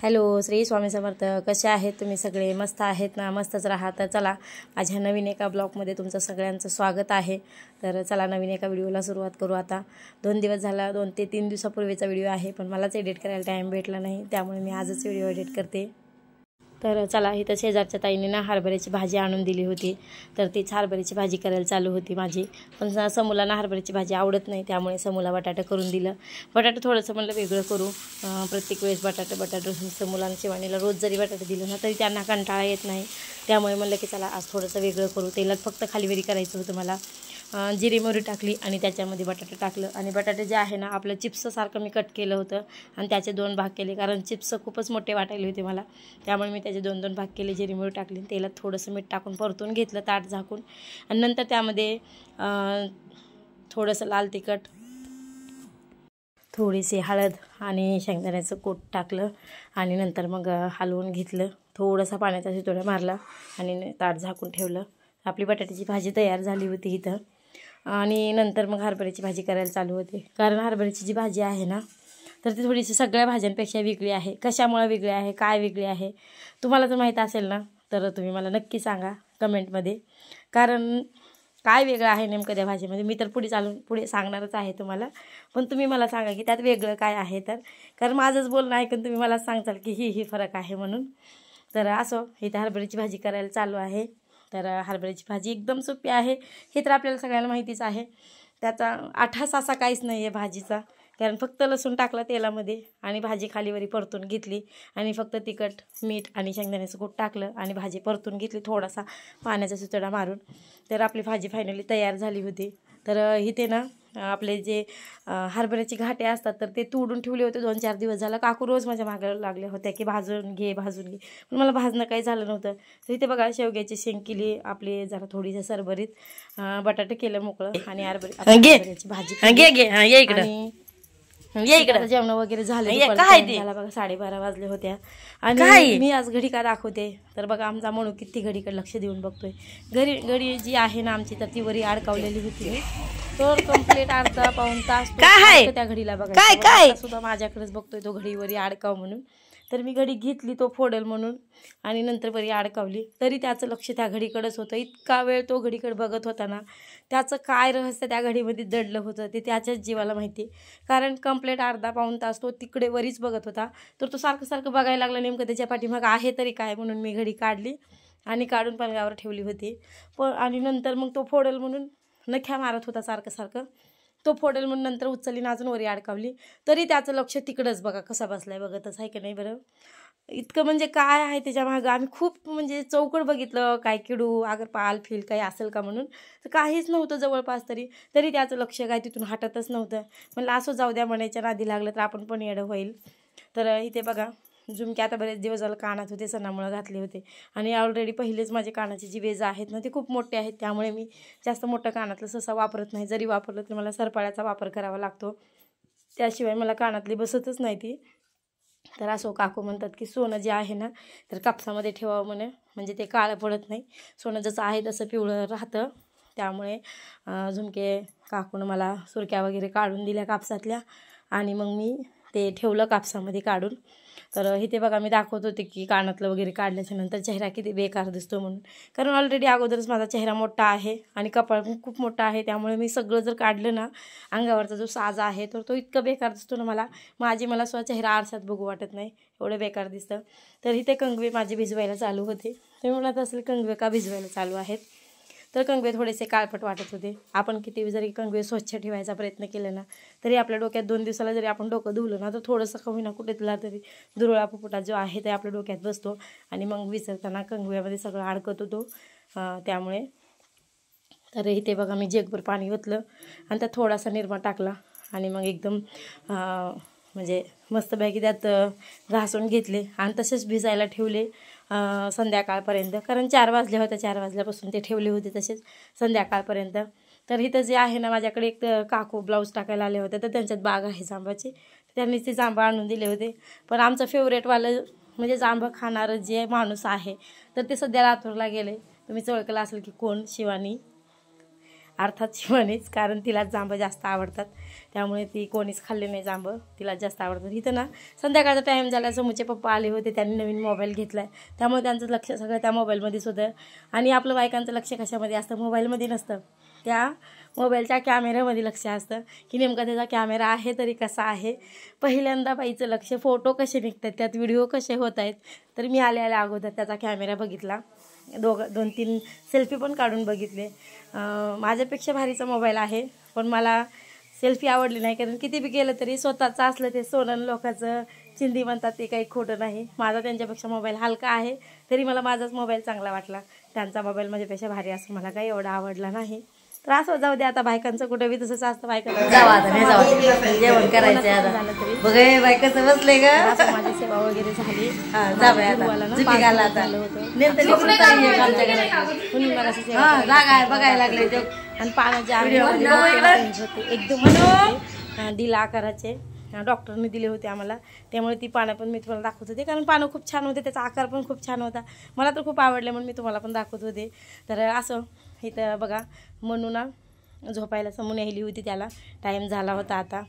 Hello, Shri Swami Samarth. कसे आहेत तुम्ही सगळे? मस्त आहेत ना? मस्तच राहा. तर चला, माझ्या नवीन एका ब्लॉगमध्ये तुमचं सगळ्यांचं स्वागत आहे. तर चला, नवीन एका व्हिडिओला सुरुवात करू. आता 2 दिवस झाला, 2 ते 3 दिवसापूर्वीचा व्हिडिओ आहे, पण मलाच एडिट करायला टाईम भेटला नाही, त्यामुळे मी आजच व्हिडिओ एडिट करते. तर चला, इथं शेजारच्या ताईने ना हरभऱ्याची भाजी आणून दिली होती, तर तीच हरभऱ्याची भाजी करायला चालू होती माझी. पण समूला ना हरभऱ्याची भाजी आवडत नाही, त्यामुळे समूला बटाटा करून दिलं. बटाटा थोडंसं म्हणलं वेगळं करू. प्रत्येक वेळेस बटाटा समूला आणि शिवानीला रोज जरी बटाटा दिलं ना तरी त्यांना कंटाळा येत नाही, त्यामुळे म्हणलं की चला आज थोडंसं वेगळं करू. तेलात फक्त खालीवरी करायचं होतं मला. जिरी मोहरी टाकली आणि त्याच्यामध्ये बटाटा टाकलं, आणि बटाटे जे आहे ना आपलं चिप्ससारखं मी कट केलं होतं आणि त्याचे 2 भाग केले, कारण चिप्स खूपच मोठे वाटायले होते मला, त्यामुळे मी त्याचे 2-2 भाग केले. जिरी मोहरी टाकली, तेलात थोडंसं मीठ टाकून परतून घेतलं ताट झाकून, आणि नंतर त्यामध्ये थोडंसं लाल तिखट, थोडीशी हळद आणि शेंगदाण्याचं कूट टाकलं, आणि नंतर मग हलवून घेतलं. थोडासा पाण्याचा शितोडा मारला आणि ताट झाकून ठेवलं. आपली बटाट्याची भाजी तयार झाली होती इथं. आणि नंतर मग हरभऱ्याची भाजी करायला चालू होते, कारण हरभऱ्याची जी भाजी आहे ना तर ती थोडीशी सगळ्या भाज्यांपेक्षा वेगळी आहे. कशामुळे वेगळी आहे, काय वेगळी आहे, तुम्हाला जर माहीत असेल ना तर तुम्ही मला नक्की सांगा कमेंटमध्ये. कारण काय वेगळं आहे नेमकं त्या भाजीमध्ये, मी तर पुढे सांगणारच आहे तुम्हाला, पण तुम्ही मला सांगा की त्यात वेगळं काय आहे. तर कारण माझंच बोलणं ऐकून तुम्ही मला सांगताल की ही फरक आहे म्हणून. तर असो, इथे हरभऱ्याची भाजी करायला चालू आहे. तर हरभऱ्याची भाजी एकदम सोपी आहे, हे तर आपल्याला सगळ्यांना माहितीच आहे. त्याचा आठास असा काहीच नाही आहे भाजीचा, कारण फक्त लसूण टाकला तेलामध्ये आणि भाजी खालीवरी परतून घेतली, आणि फक्त तिखट मीठ आणि शेंगदाण्याचं कूट टाकलं आणि भाजी परतून घेतली थोडासा पाण्याचा शितोडा मारून. तर आपली भाजी फायनली तयार झाली होती. तर इथे ना आपले जे हरभऱ्याचे घाटे असतात तर ते तोडून ठेवले होते 2-4 दिवस झाला. काकू रोज माझ्या मागे लागल्या होत्या की भाजून घे, पण मला भाजणं काही झालं नव्हतं. तर इथे बघा, शेवग्याची शेंग केली आपली जरा थोडीशी सरभरीत, बटाटे केलं मोकळं, आणि हरभऱ्याची भाजी आणि इकडे जेवण वगैरे झाले. झाला बघा, 12:30 वाजले होत्या. आणि मी आज घडी का दाखवते तर बघा, आमचा म्हणू किती घडीकडे लक्ष देऊन बघतोय. घडी जी आहे ना आमची, तर ती वरी अडकावलेली होती, तर कंप्लीट अर्धा पाऊण तास त्या घडीला बघा सुद्धा माझ्याकडेच बघतोय तो घडीवरी अडकाव म्हणून. तर मी घडी घेतली तो फोडेल म्हणून, आणि नंतर वरी अडकावली, तरी त्याचं लक्ष त्या घडीकडेच होतं. इतका वेळ तो घडीकडे बघत होता ना, त्याचं काय रहस्य त्या घडीमध्ये दडलं होतं ते त्याच्याच जीवाला माहिती. कारण कंप्लीट अर्धा पाऊण तास तो तिकडे वरीच बघत होता, तर तो सारखं बघायला लागला नेमकं त्याच्या पाठीमागं आहे तरी काय, म्हणून मी घडी काढली आणि काढून पलंगावर ठेवली होती. आणि नंतर मग तो फोडेल म्हणून नख्या मारत होता सारखं. तो फोडेल म्हणून नंतर उचलली, अजून वरी अडकावली, तरी त्याचं लक्ष तिकडंच बघा कसा बसलाय बघतच आहे की नाही बरं. इतकं म्हणजे काय आहे त्याच्या मागं, आम्ही खूप म्हणजे चौकड बघितलं, काय किडू अगर पाल फील काही असेल का म्हणून, तर काहीच नव्हतं जवळपास. तरी त्याचं लक्ष काय तिथून हटतच नव्हतं. म्हणलं असं जाऊ द्या, म्हणायच्या नादी लागलं तर आपण पण येडं होईल. तर इथे बघा, झुमके आता बरेच दिवस झालं कानात होते, सणामुळे घातले होते, आणि ऑलरेडी पहिलेच माझे कानाची जी वेज आहेत ना ते खूप मोठे आहेत, त्यामुळे मी जास्त मोठं कानातलं सहसा वापरत नाही. जरी वापरलं तर मला सरपाळ्याचा वापर करावा लागतो, त्याशिवाय मला कानातली बसतच नाही ती. तर असो, काकू म्हणतात की सोनं जे आहे ना तर कापसामध्ये ठेवावं म्हणजे ते काळं पडत नाही. सोनं जसं आहे तसं पिवळं राहतं, त्यामुळे झुमके काकूनं मला सुरक्या वगैरे काढून दिल्या कापसातल्या, आणि मग मी ते ठेवलं कापसामध्ये काढून. तर इथे बघा, मी दाखवत होते की कानातलं वगैरे काढल्याच्या नंतर चेहरा किती बेकार दिसतो म्हणून, कारण ऑलरेडी अगोदरच माझा चेहरा मोठा आहे आणि कपाळ पण खूप मोठा आहे, त्यामुळे मी सगळं जर काढलं ना, अंगावरचा जो साज आहे तर तो इतका बेकार दिसतो ना, मला स्वतः चेहरा आरशात बघू वाटत नाही, एवढं बेकार दिसतं. तर इथे कंगवे माझे भिजवायला चालू होते. तुम्ही म्हणत असेल कंगवे का भिजवायला चालू आहेत, तर कंगवे थोडेसे काळपट वाटत होते. आपण किती जरी कंगवे स्वच्छ ठेवायचा प्रयत्न केला ना तरी आपल्या डोक्यात 2 दिवसाला जरी आपण डोकं धुवलं ना तर थोडंसं कमी ना कुठेतला तरी दुरळा पुपुटा जो आहे ते आपल्या डोक्यात बसतो, आणि मग विसरताना कंगव्यामध्ये सगळं अडकत होतो. त्यामुळे तर इथे बघा, मी जगभर पाणी ओतलं आणि त्यात थोडासा निरमा टाकला, आणि मग एकदम म्हणजे मस्तपैकी त्यात घासून घेतले आणि तसेच भिजायला ठेवले संध्याकाळपर्यंत, कारण 4 वाजल्या होत्या. 4 वाजल्यापासून ते ठेवले होते तसेच संध्याकाळपर्यंत. तर इथं जे आहे ना, माझ्याकडे एक काकू ब्लाऊज टाकायला आले होते, तर त्यांच्यात बाग आहे जांबाची, त्यांनीच ते जांभं आणून दिले होते. पण आमचं फेवरेटवालं म्हणजे जांभं खाणारं जे माणूस आहे तर ते सध्या लातूरला गेले. तुम्ही ओळखलं असेल की कोण, शिवानी. अर्थात शिवानीच, कारण तिला जांभं जास्त आवडतात, त्यामुळे ती कोणीच खाल्ले नाही जांभं, तिला जास्त आवडतात. इथं ना संध्याकाळचा टाईम झाला, समूचे पप्पा आले होते, त्यांनी नवीन मोबाईल घेतला आहे, त्यामुळे त्यांचं लक्ष सगळं त्या मोबाईलमध्येच होतं. आणि आपलं बायकांचं लक्ष कशामध्ये असतं, मोबाईलमध्ये नसतं, त्या मोबाईलच्या कॅमेऱ्यामध्ये लक्ष असतं की नेमका त्याचा कॅमेरा आहे तरी कसा आहे. पहिल्यांदा बाईचं लक्ष फोटो कसे निघतात, त्यात व्हिडिओ कसे होत आहेत. तर मी आल्या अगोदर त्याचा कॅमेरा बघितला, 2-3 सेल्फी पण काढून बघितले. माझ्यापेक्षा भारीचा मोबाईल आहे, पण मला सेल्फी आवडली नाही, कारण किती बी केलं तरी स्वतःचं असलं ते सोनं लोकांचं चिंदी म्हणतात ते काही खोटं नाही. माझा त्यांच्यापेक्षा मोबाईल हलका आहे, तरी मला माझाच मोबाईल चांगला वाटला. त्यांचा मोबाईल माझ्यापेक्षा भारी असं मला काही एवढा आवडला नाही. तर असं जाऊ दे, आता बायकांचं कुठं बी तसंच असतं, बायकांचं जावा आता नाही जावा, जेवण करायचं आता झालं तरी बघे बायकाचं बसले ग. असं माझी सेवा वगैरे झाली, बघायला लागले ते. आणि पाण्याचे एकदम डील आकाराचे डॉक्टरने दिले होते आम्हाला, त्यामुळे ती पानं पण मी तुम्हाला दाखवत होते, कारण पानं खूप छान होते, त्याचा आकार पण खूप छान होता, मला तर खूप आवडले म्हणून मी तुम्हाला पण दाखवत होते. तर असं इथं बघा मनू ना झोपायला समून यायली होती, त्याला टाईम झाला होता आता.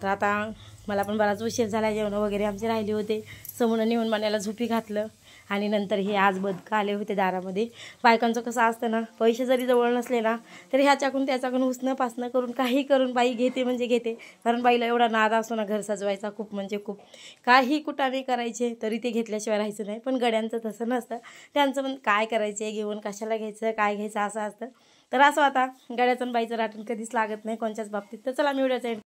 तर आता मला पण बराच उशीर झाला, जेवण वगैरे आमचे राहिले होते, समून नेऊन मनाला झोपी घातलं. आणि नंतर हे आज बदकं आले होते दारामध्ये. बायकांचं कसं असतं ना, पैसे जरी जवळ नसले ना तरी ह्याच्याकडून त्याच्याकडून उसणं पासणं करून काही करून बाई घेते म्हणजे घेते, कारण बाईला एवढा नाद असतो ना घर सजवायचा, खूप म्हणजे खूप. काही कुटाने करायचे तरी ते घेतल्याशिवाय राहायचं नाही, पण गड्यांचं तसं नसतं, त्यांचं पण काय करायचे घेऊन कशाला घ्यायचं काय घ्यायचं असं असतं. तर असं आता गड्याचं बाईचं राटण कधीच लागत नाही कोणत्याच बाबतीत. तर चला मी व्हिडिओचा